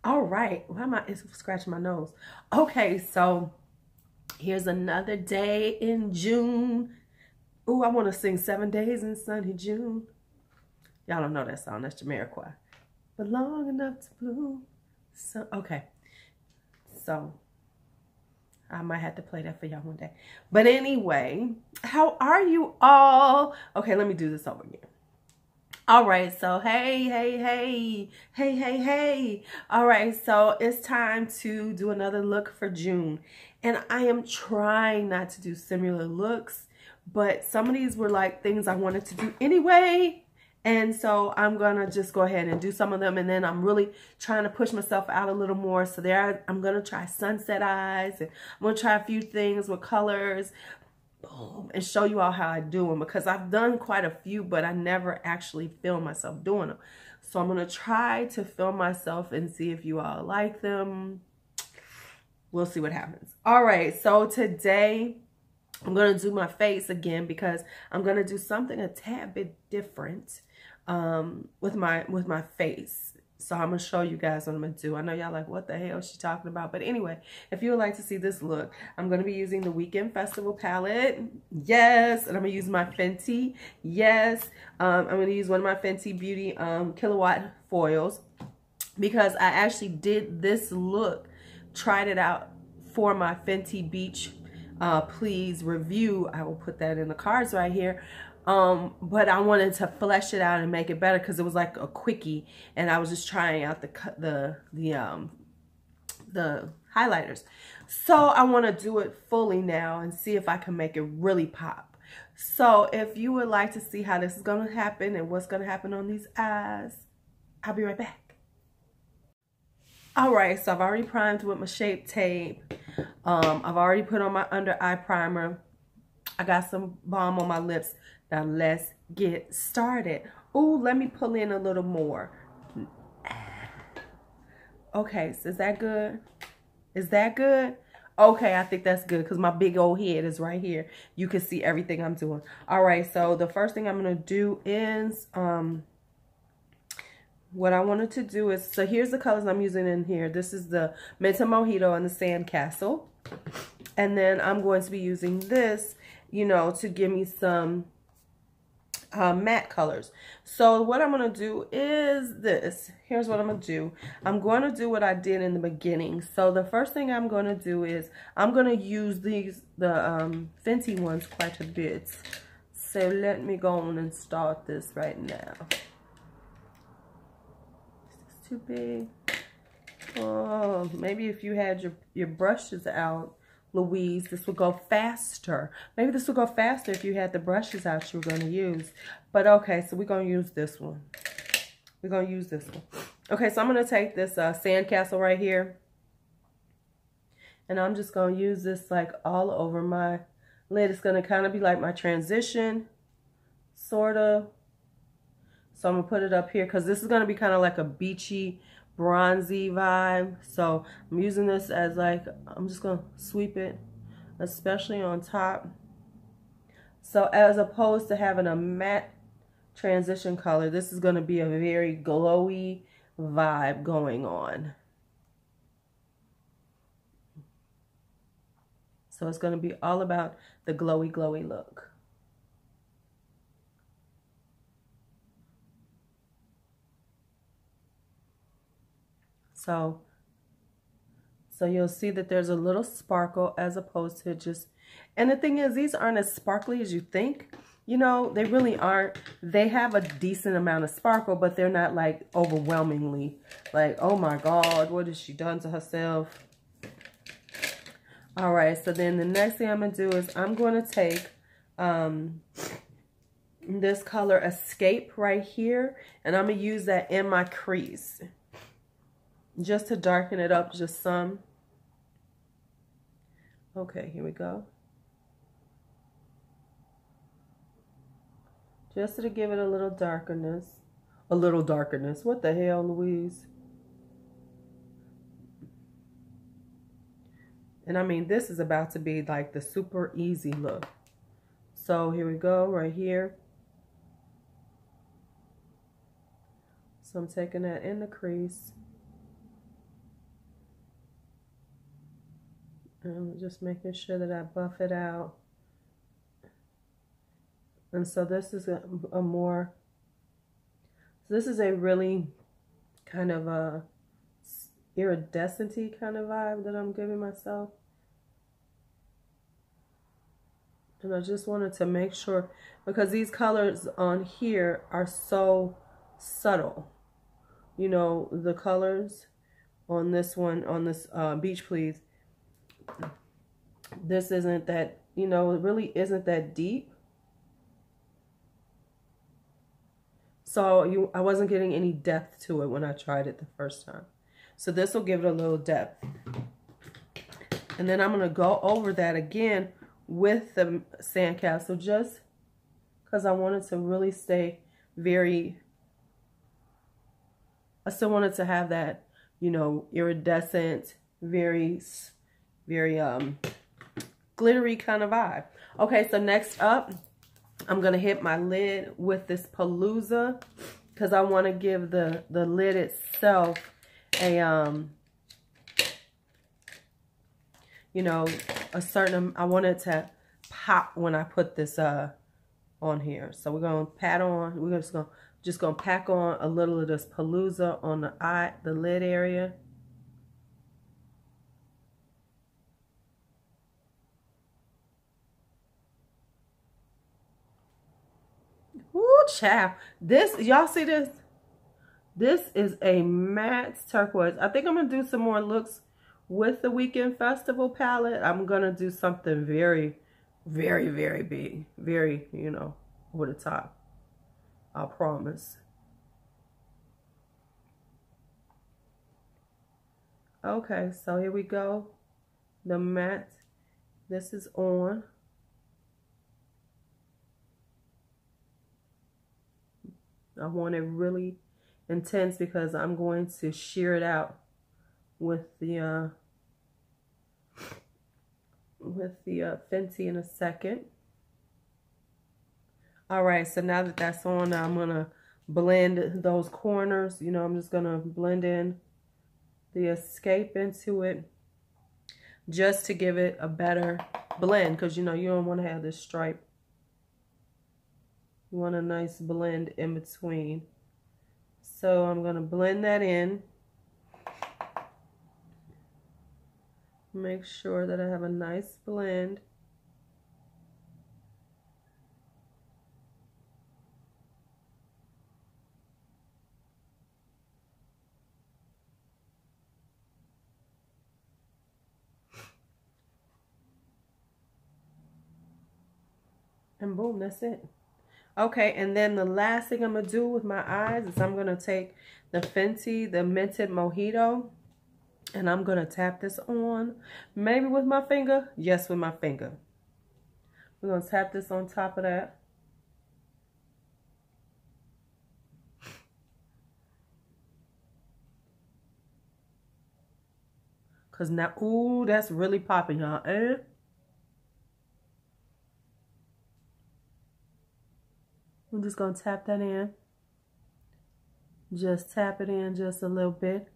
All right. Why am I scratching my nose? Okay, so here's another day in June. Ooh, I want to sing 7 Days in Sunny June. Y'all don't know that song. That's Jamiroquai. But long enough to bloom. So, okay. So, I might have to play that for y'all one day. But anyway, how are you all? Okay, let me do this over again. All right, so hey. All right, so it's time to do another look for June. And I am trying not to do similar looks, but some of these were like things I wanted to do anyway. And so I'm gonna just go ahead and do some of them, and then I'm really trying to push myself out a little more. So I'm gonna try sunset eyes, and I'm gonna try a few things with colors. Boom, and show you all how I do them, because I've done quite a few, but I never actually film myself doing them. So I'm going to try to film myself and see if you all like them. We'll see what happens. All right, so today I'm going to do my face again, because I'm going to do something a tad bit different with my face. So I'm going to show you guys what I'm going to do. I know y'all like, what the hell is she talking about? But anyway, if you would like to see this look, I'm going to be using the Weekend Festival palette. Yes. And I'm going to use my Fenty. Yes. I'm going to use one of my Fenty Beauty Kilowatt foils, because I actually did this look, tried it out for my Fenty Beach Please review. I will put that in the cards right here. But I wanted to flesh it out and make it better, because it was like a quickie, and I was just trying out the highlighters. So I want to do it fully now and see if I can make it really pop. So if you would like to see how this is going to happen and what's going to happen on these eyes, I'll be right back. All right, so I've already primed with my Shape Tape. I've already put on my under eye primer. I got some balm on my lips. Now let's get started. Ooh, let me pull in a little more. Okay, so is that good? Is that good? Okay, I think that's good, because my big old head is right here. You can see everything I'm doing. All right, so the first thing I'm going to do is, what I wanted to do is, so here's the colors I'm using in here. This is the Menta Mojito and the Sandcastle. And then I'm going to be using this, you know, to give me some matte colors. So what I'm going to do is this. Here's what I'm going to do. I'm going to do what I did in the beginning. So the first thing I'm going to do is I'm going to use the Fenty ones quite a bit. So let me go on and start this right now. Is this too big? Oh, maybe if you had your brushes out, Louise, this would go faster. Maybe this would go faster if you had the brushes out you were going to use. But okay, so we're going to use this one. We're going to use this one. Okay, so I'm going to take this Sandcastle right here. And I'm just going to use this like all over my lid. It's going to kind of be like my transition, sort of. So I'm going to put it up here, because this is going to be kind of like a beachy, bronzy vibe. So I'm using this as like, I'm just going to sweep it, especially on top. So as opposed to having a matte transition color, this is going to be a very glowy vibe going on. So it's going to be all about the glowy look. So you'll see that there's a little sparkle as opposed to just, and the thing is, these aren't as sparkly as you think. You know, they really aren't. They have a decent amount of sparkle, but they're not like overwhelmingly like, oh my God, what has she done to herself? All right, so then the next thing I'm going to do is I'm going to take this color Escape right here, and I'm going to use that in my crease, just to darken it up just some. Okay, here we go. Just to give it a little darkness. A little darkness. What the hell, Louise? And I mean, this is about to be like the super easy look. So here we go, right here. So I'm taking that in the crease. Just making sure that I buff it out. And so this is a more, so this is a really kind of a iridescent-y kind of vibe that I'm giving myself. And I just wanted to make sure, because these colors on here are so subtle. You know, the colors on this one, on this Beach Please, this isn't that, you know, it really isn't that deep. So I wasn't getting any depth to it when I tried it the first time. So this will give it a little depth. And then I'm going to go over that again with the sandcastle, just because I wanted to really stay very, I still wanted to have that, you know, iridescent, very glittery kind of vibe. Okay, so next up, I'm going to hit my lid with this Palooza, because I want to give the lid itself a, you know, a certain, I want it to pop when I put this on here. So we're going to pat on, we're just going to pack on a little of this Palooza on the lid area. Woo, child. This, y'all see this? This is a matte turquoise. I think I'm going to do some more looks with the Weekend Festival palette. I'm going to do something very, very, very big. Very, you know, over the top. I promise. Okay, so here we go. The matte. This is on. I want it really intense because I'm going to sheer it out with the Fenty in a second. All right, so now that that's on, I'm gonna blend those corners. You know, I'm just gonna blend in the Escape into it, just to give it a better blend, because you know you don't want to have this stripe. You want a nice blend in between. So I'm going to blend that in. Make sure that I have a nice blend. And boom, that's it. Okay, and then the last thing I'm going to do with my eyes is I'm going to take the Fenty, the Minted Mojito, and I'm going to tap this on. Maybe with my finger? Yes, with my finger. We're going to tap this on top of that. Because now, ooh, that's really popping, y'all. Eh? I'm just going to tap that in. Just tap it in just a little bit.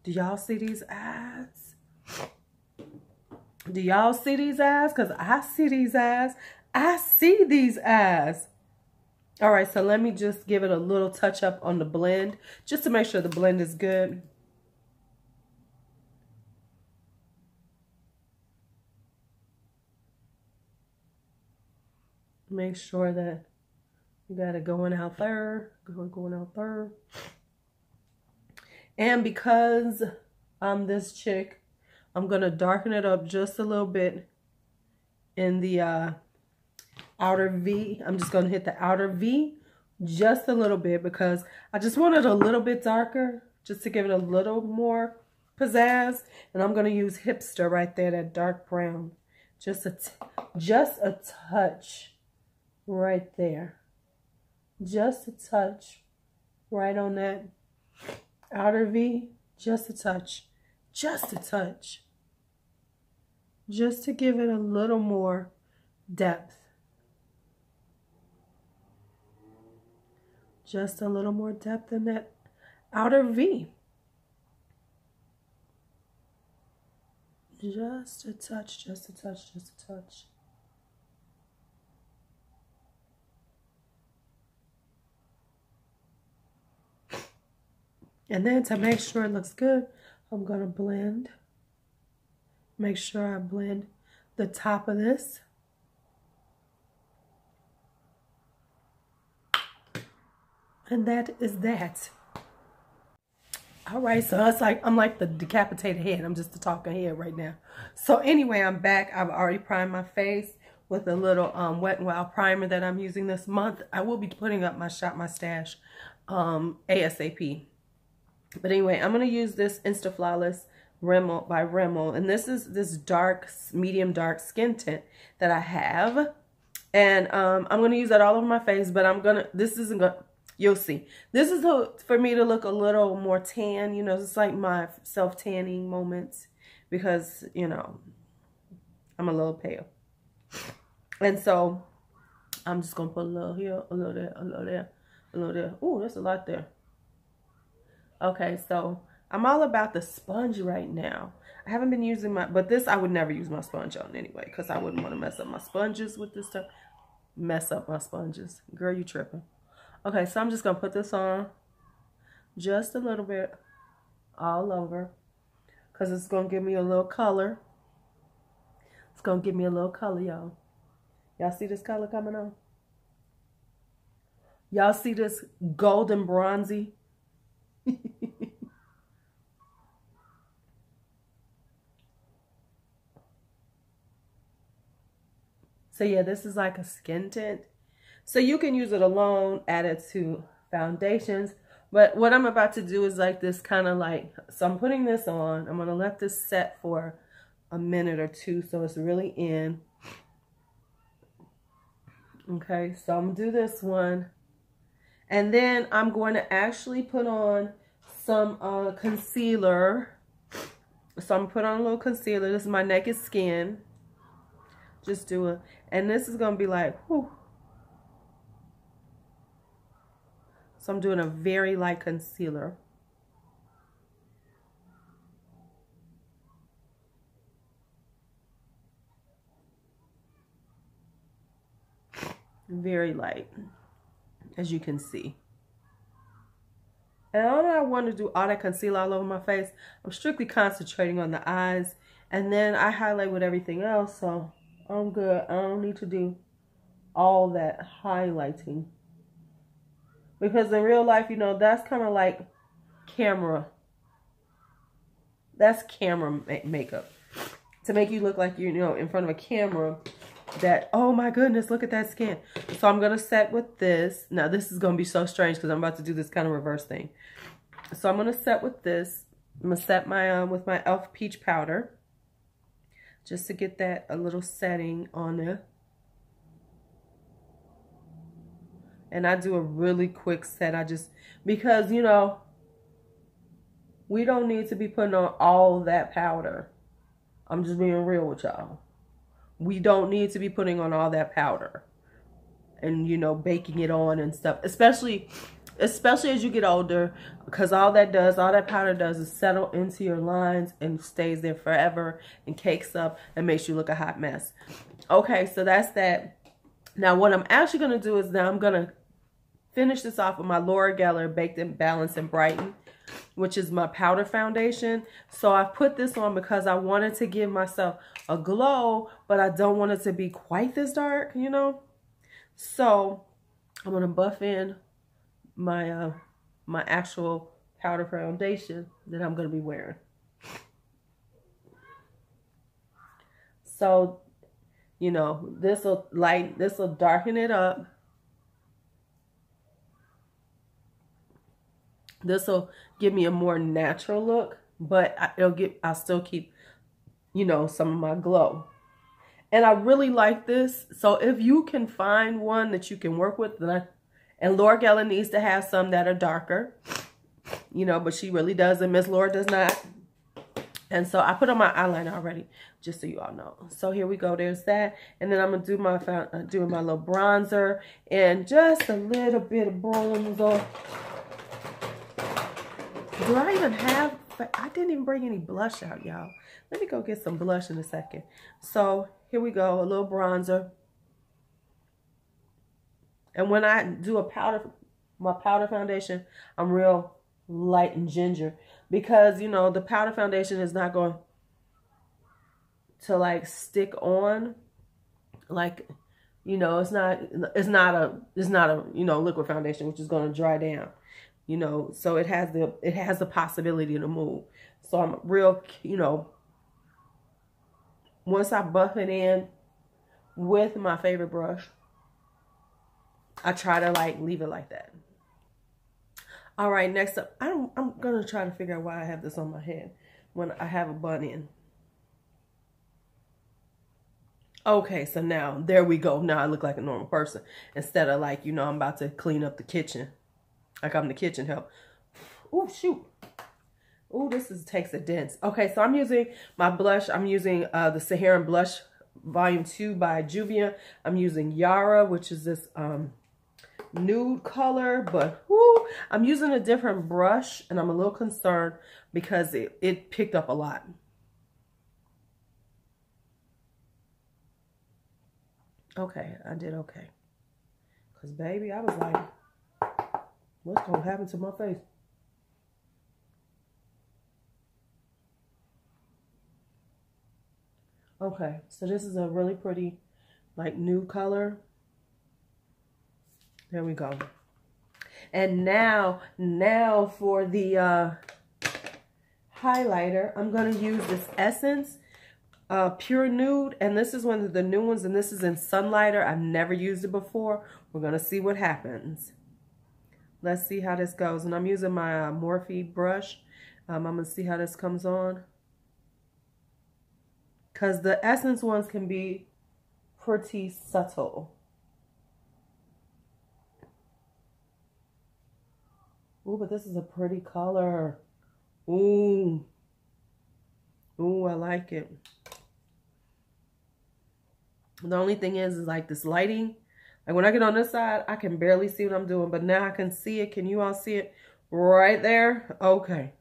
Do y'all see these eyes? Do y'all see these eyes? Because I see these eyes. I see these eyes. All right, so let me just give it a little touch up on the blend, just to make sure the blend is good. Make sure that you got it going out there, going out there. And because I'm this chick, I'm going to darken it up just a little bit in the outer V. I'm just going to hit the outer V just a little bit because I just want it a little bit darker, just to give it a little more pizzazz. And I'm going to use Hipster right there, that dark brown. Just a touch. Right there. Just a touch. Right on that outer V. Just a touch. Just a touch. Just to give it a little more depth. Just a little more depth in that outer V. Just a touch, just a touch, just a touch. And then to make sure it looks good, I'm going to blend. Make sure I blend the top of this. And that is that. All right, so it's like I'm like the decapitated head. I'm just the talking head right now. So anyway, I'm back. I've already primed my face with a little Wet n Wild primer that I'm using this month. I will be putting up my Shop My Stash ASAP. But anyway, I'm going to use this Insta Flawless Rimmel by Rimmel. And this is this dark, medium dark skin tint that I have. And I'm going to use that all over my face. But I'm going to, this isn't going to, you'll see. This is for me to look a little more tan. You know, it's like my self-tanning moments. Because, you know, I'm a little pale. And so, I'm just going to put a little here, a little there, a little there, a little there. Ooh, there's a lot there. Okay, so I'm all about the sponge right now. I haven't been using my, but this I would never use my sponge on anyway, because I wouldn't want to mess up my sponges with this stuff. Mess up my sponges. Girl, you tripping. Okay, so I'm just going to put this on just a little bit all over, because it's going to give me a little color. It's going to give me a little color, y'all. Y'all see this color coming on? Y'all see this golden bronzy? So yeah, this is like a skin tint. So you can use it alone, add it to foundations. But what I'm about to do is like this kind of like, so I'm putting this on. I'm going to let this set for a minute or two so it's really in. Okay, so I'm going to do this one. And then I'm going to actually put on some concealer. So I'm going to put on a little concealer. This is my Naked Skin. Just do it. And this is going to be like, whew. So I'm doing a very light concealer. Very light, as you can see. And I don't want to do all that concealer all over my face. I'm strictly concentrating on the eyes. And then I highlight with everything else, so I'm good. I don't need to do all that highlighting. Because in real life, you know, that's kind of like camera. That's camera makeup. To make you look like you're, you know, in front of a camera that, oh my goodness, look at that skin. So I'm going to set with this. Now, this is going to be so strange because I'm about to do this kind of reverse thing. So I'm going to set with this. I'm going to set my with my e.l.f. Peach Powder. Just to get that a little setting on there. And I do a really quick set. I just, because, you know, we don't need to be putting on all that powder. I'm just being real with y'all. We don't need to be putting on all that powder. And, you know, baking it on and stuff. Especially as you get older. Because all that powder does is settle into your lines and stays there forever. And cakes up and makes you look a hot mess. Okay, so that's that. Now, what I'm actually going to do is now I'm going to finish this off with my Laura Geller Baked and Balanced and Brightened, which is my powder foundation. So I put this on because I wanted to give myself a glow, but I don't want it to be quite this dark, you know. So I'm going to buff in my my actual powder foundation that I'm going to be wearing. So, you know, this will darken it up. This will give me a more natural look, but I'll still keep, you know, some of my glow. And I really like this. So if you can find one that you can work with, and Laura Geller needs to have some that are darker, you know, but she really doesn't. Miss Laura does not. And so I put on my eyeliner already, just so you all know. So here we go. There's that. And then I'm going to do my doing my little bronzer and just a little bit of bronzer. Do I even have I didn't even bring any blush out, y'all. Let me go get some blush in a second. So here we go, a little bronzer. And when I do my powder foundation, I'm real light and ginger because, you know, the powder foundation is not going to like stick on, like, you know, it's not a you know, liquid foundation which is going to dry down, you know, so it has the possibility to move. So I'm real, you know, once I buff it in with my favorite brush, I try to like leave it like that. All right, next up, I'm going to try to figure out why I have this on my head when I have a bun in. Okay, so now, there we go. Now I look like a normal person. Instead of like, you know, I'm about to clean up the kitchen. Like I'm the kitchen help. Oh, shoot. Oh, takes a dent. Okay, so I'm using my blush. I'm using the Saharan Blush Volume 2 by Juvia. I'm using Yara, which is this nude color. But, whoo, I'm using a different brush. And I'm a little concerned because it picked up a lot. Okay, I did okay. Because, baby, I was like, what's going to happen to my face? Okay, so this is a really pretty, like, nude color. There we go. And now for the highlighter, I'm going to use this Essence Pure Nude, and this is one of the new ones, and this is in Sunlighter. I've never used it before. We're gonna see what happens. Let's see how this goes. And I'm using my Morphe brush. I'm gonna see how this comes on, because the Essence ones can be pretty subtle. Ooh, but this is a pretty color. Ooh, I like it. The only thing is like this lighting. Like when I get on this side, I can barely see what I'm doing. But now I can see it. Can you all see it? Right there? Okay.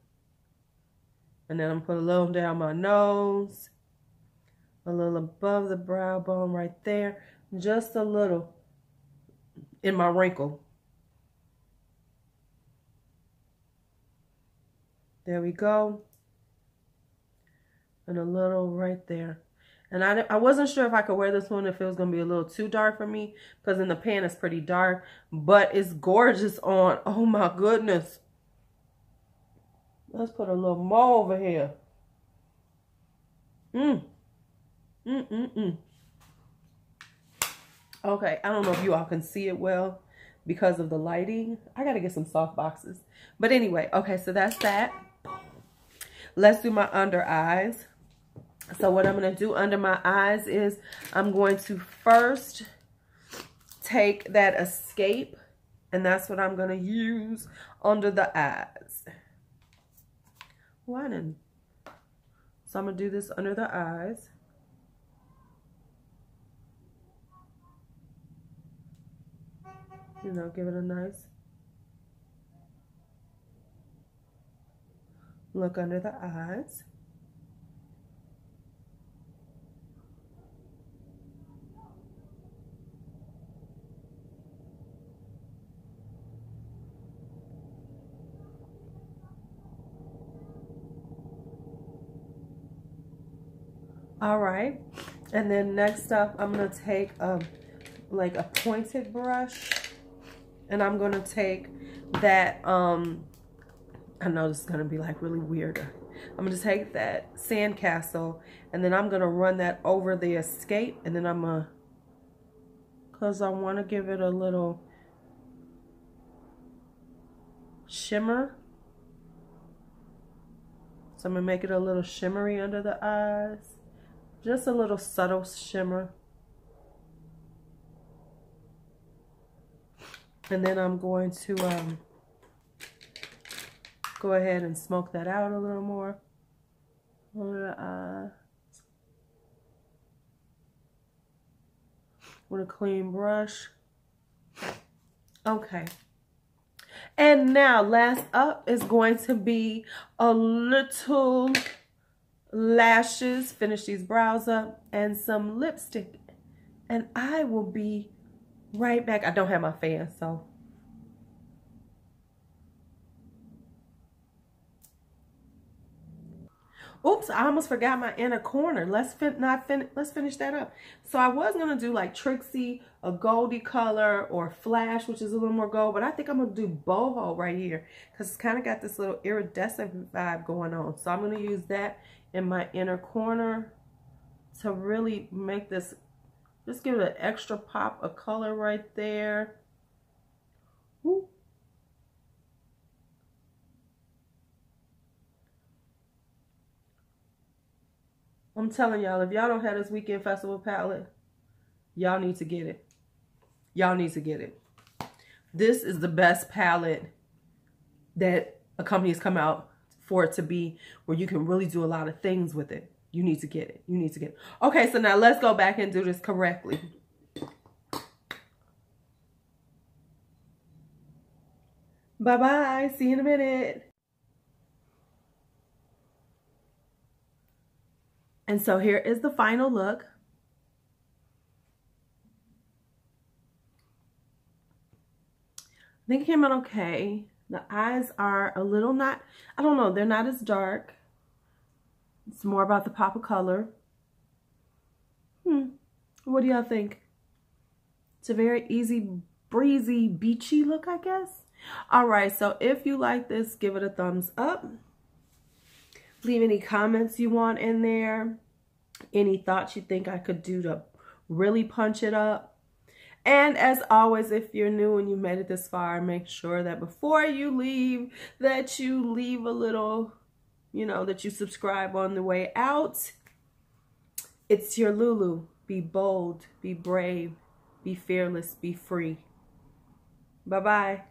And then I'm put a little down my nose. A little above the brow bone right there. Just a little in my wrinkle. There we go. And a little right there. And I wasn't sure if I could wear this one if it was going to be a little too dark for me. Because in the pan it's pretty dark. But it's gorgeous on. Oh my goodness. Let's put a little more over here. Okay, I don't know if you all can see it well because of the lighting. I got to get some soft boxes. But anyway, okay, so that's that. Let's do my under eyes. So what I'm going to do under my eyes is I'm going to first take that Escape, and that's what I'm going to use under the eyes. Why didn't? So I'm going to do this under the eyes. You know, give it a nice look under the eyes. All right, and then next up, I'm gonna take like a pointed brush, and I'm gonna take that. I know this is gonna be like really weird. I'm gonna take that Sandcastle, and then I'm gonna run that over the Escape, and then I'm gonna, cause I want to give it a little shimmer. So I'm gonna make it a little shimmery under the eyes. Just a little subtle shimmer. And then I'm going to go ahead and smoke that out a little more under the eyes with a clean brush. Okay. And now, last up is going to be a little lashes. Finish these brows up and some lipstick. And I will be right back. I don't have my fan, so. Oops, I almost forgot my inner corner. Let's finish that up. So I was gonna do like Trixie, a goldy color, or Flash, which is a little more gold, but I think I'm gonna do boho right here because it's kind of got this little iridescent vibe going on. So I'm gonna use that in my inner corner to really make this, just give it an extra pop of color right there. Woo. I'm telling y'all, if y'all don't have this Weekend Festival palette, y'all need to get it. Y'all need to get it. This is the best palette that a company has come out for it to be, where you can really do a lot of things with it. You need to get it. You need to get it. Okay, so now let's go back and do this correctly. Bye-bye. See you in a minute. And so here is the final look. I think it came out okay. The eyes are a little not, I don't know, they're not as dark. It's more about the pop of color. What do y'all think? It's a very easy, breezy, beachy look, I guess. All right, so if you like this, give it a thumbs up. Leave any comments you want in there. Any thoughts you think I could do to really punch it up. And as always, if you're new and you made it this far, make sure that before you leave, that you leave a little, you know, that you subscribe on the way out. It's your LuuLuu. Be bold, be brave, be fearless, be free. Bye-bye.